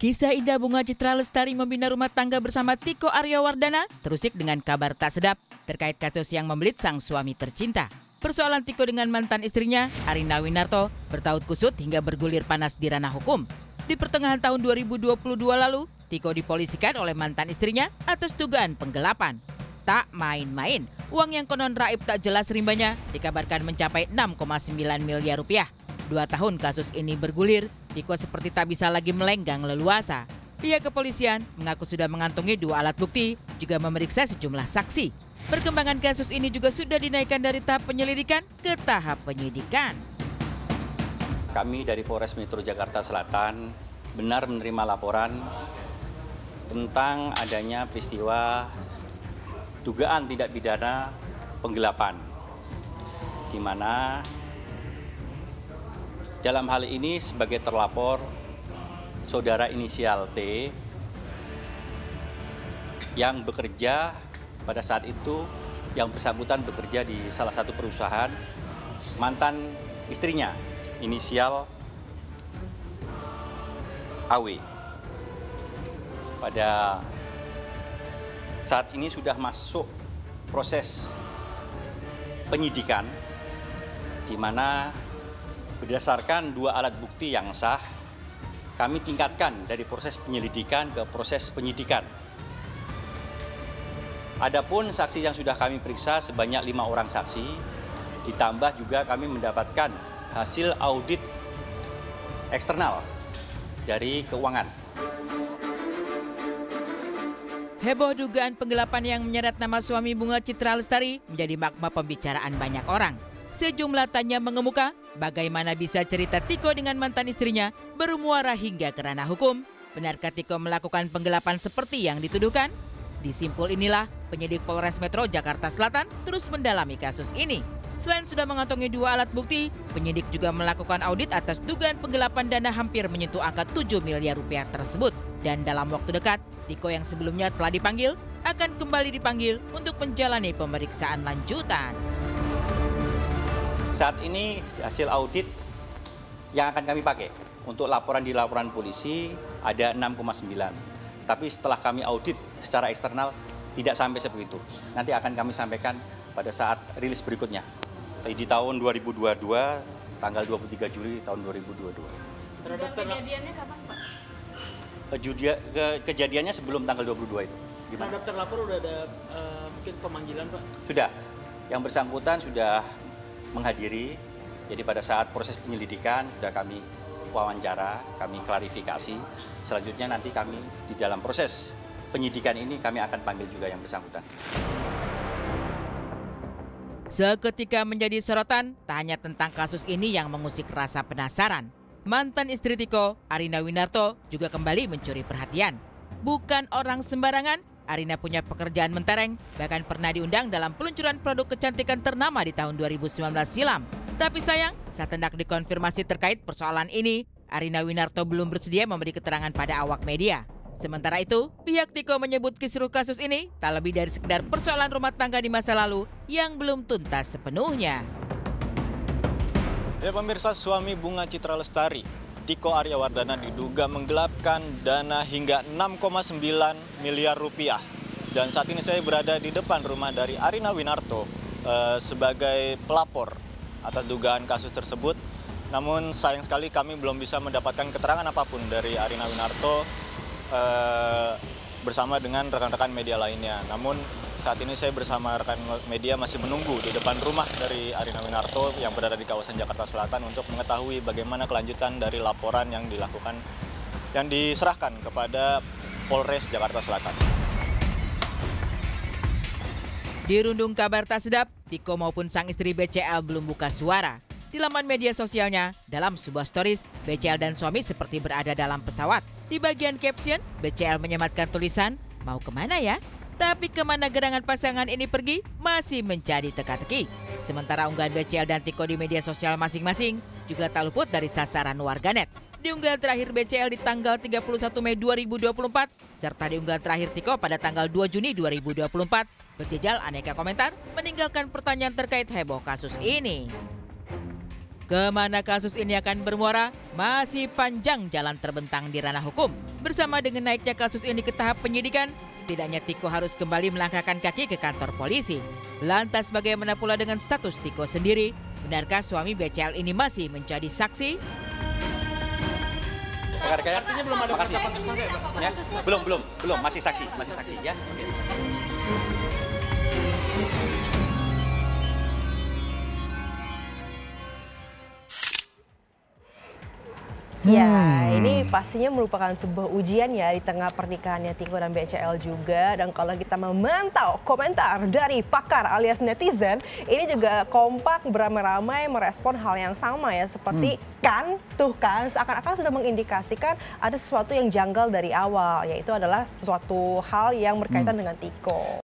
Kisah indah Bunga Citra Lestari membina rumah tangga bersama Tiko Aryawardana terusik dengan kabar tak sedap terkait kasus yang membelit sang suami tercinta. Persoalan Tiko dengan mantan istrinya, Arina Winarto, bertaut kusut hingga bergulir panas di ranah hukum. Di pertengahan tahun 2022 lalu, Tiko dipolisikan oleh mantan istrinya atas dugaan penggelapan. Tak main-main, uang yang konon raib tak jelas rimbanya dikabarkan mencapai 6,9 miliar rupiah. 2 tahun kasus ini bergulir, Tiko seperti tak bisa lagi melenggang leluasa. Pihak kepolisian mengaku sudah mengantongi 2 alat bukti, juga memeriksa sejumlah saksi. Perkembangan kasus ini juga sudah dinaikkan dari tahap penyelidikan ke tahap penyidikan. Kami dari Polres Metro Jakarta Selatan benar menerima laporan tentang adanya peristiwa dugaan tindak pidana penggelapan, di mana dalam hal ini sebagai terlapor saudara inisial T yang bekerja pada saat itu, yang bersangkutan bekerja di salah satu perusahaan mantan istrinya inisial AW. Pada saat ini sudah masuk proses penyidikan, di mana berdasarkan 2 alat bukti yang sah, kami tingkatkan dari proses penyelidikan ke proses penyidikan. Adapun saksi yang sudah kami periksa sebanyak 5 orang saksi, ditambah juga kami mendapatkan hasil audit eksternal dari keuangan. Heboh dugaan penggelapan yang menyeret nama suami Bunga Citra Lestari menjadi magma pembicaraan banyak orang. Sejumlah tanya mengemuka bagaimana bisa cerita Tiko dengan mantan istrinya bermuara hingga ke ranah hukum. Benarkah Tiko melakukan penggelapan seperti yang dituduhkan? Di simpul inilah penyidik Polres Metro Jakarta Selatan terus mendalami kasus ini. Selain sudah mengantongi 2 alat bukti, penyidik juga melakukan audit atas dugaan penggelapan dana hampir menyentuh angka 7 miliar rupiah tersebut. Dan dalam waktu dekat, Tiko yang sebelumnya telah dipanggil akan kembali dipanggil untuk menjalani pemeriksaan lanjutan. Saat ini hasil audit yang akan kami pakai untuk laporan di laporan polisi ada 6,9. Tapi setelah kami audit secara eksternal tidak sampai seperti itu. Nanti akan kami sampaikan pada saat rilis berikutnya. Di tahun 2022, tanggal 23 Juli tahun 2022. Kejadiannya kapan, Pak? Kejadiannya sebelum tanggal 22 itu. Gimana? Terhadap terlapor udah ada mungkin pemanggilan, Pak? Sudah. Yang bersangkutan sudah menghadiri, jadi pada saat proses penyelidikan sudah kami wawancara, kami klarifikasi. Selanjutnya nanti kami di dalam proses penyidikan ini kami akan panggil juga yang bersangkutan. Seketika menjadi sorotan, tak hanya tentang kasus ini yang mengusik rasa penasaran. Mantan istri Tiko, Arina Winarto, juga kembali mencuri perhatian. Bukan orang sembarangan, Arina punya pekerjaan mentereng, bahkan pernah diundang dalam peluncuran produk kecantikan ternama di tahun 2019 silam. Tapi sayang, saat hendak dikonfirmasi terkait persoalan ini, Arina Winarto belum bersedia memberi keterangan pada awak media. Sementara itu, pihak Tiko menyebut kisruh kasus ini tak lebih dari sekedar persoalan rumah tangga di masa lalu yang belum tuntas sepenuhnya. Ya pemirsa, suami Bunga Citra Lestari, Tiko Aryawardana diduga menggelapkan dana hingga 6,9 miliar rupiah. Dan saat ini saya berada di depan rumah dari Arina Winarto sebagai pelapor atas dugaan kasus tersebut. Namun sayang sekali kami belum bisa mendapatkan keterangan apapun dari Arina Winarto bersama dengan rekan-rekan media lainnya. Namun saat ini saya bersama rekan media masih menunggu di depan rumah dari Arina Winarto yang berada di kawasan Jakarta Selatan untuk mengetahui bagaimana kelanjutan dari laporan yang dilakukan, yang diserahkan kepada Polres Jakarta Selatan. Dirundung kabar tak sedap, Tiko maupun sang istri BCL belum buka suara. Di laman media sosialnya, dalam sebuah stories, BCL dan suami seperti berada dalam pesawat. Di bagian caption, BCL menyematkan tulisan, "Mau kemana ya?" Tapi kemana gerangan pasangan ini pergi masih menjadi teka-teki. Sementara unggahan BCL dan Tiko di media sosial masing-masing juga tak luput dari sasaran warganet. Di unggahan terakhir BCL di tanggal 31 Mei 2024, serta di unggahan terakhir Tiko pada tanggal 2 Juni 2024, berjejal aneka komentar meninggalkan pertanyaan terkait heboh kasus ini. Kemana kasus ini akan bermuara, masih panjang jalan terbentang di ranah hukum. Bersama dengan naiknya kasus ini ke tahap penyidikan, setidaknya Tiko harus kembali melangkahkan kaki ke kantor polisi. Lantas bagaimana pula dengan status Tiko sendiri? Benarkah suami BCL ini masih menjadi saksi? Artinya belum ada makasih. penetapan tersangka ya, Pak? Ya, belum, masih saksi ya. Oke. Ya, ini pastinya merupakan sebuah ujian ya di tengah pernikahannya Tiko dan BCL juga. Dan kalau kita memantau komentar dari pakar alias netizen, ini juga kompak beramai-ramai merespon hal yang sama ya. Seperti kan, seakan-akan sudah mengindikasikan ada sesuatu yang janggal dari awal. Yaitu adalah sesuatu hal yang berkaitan dengan Tiko.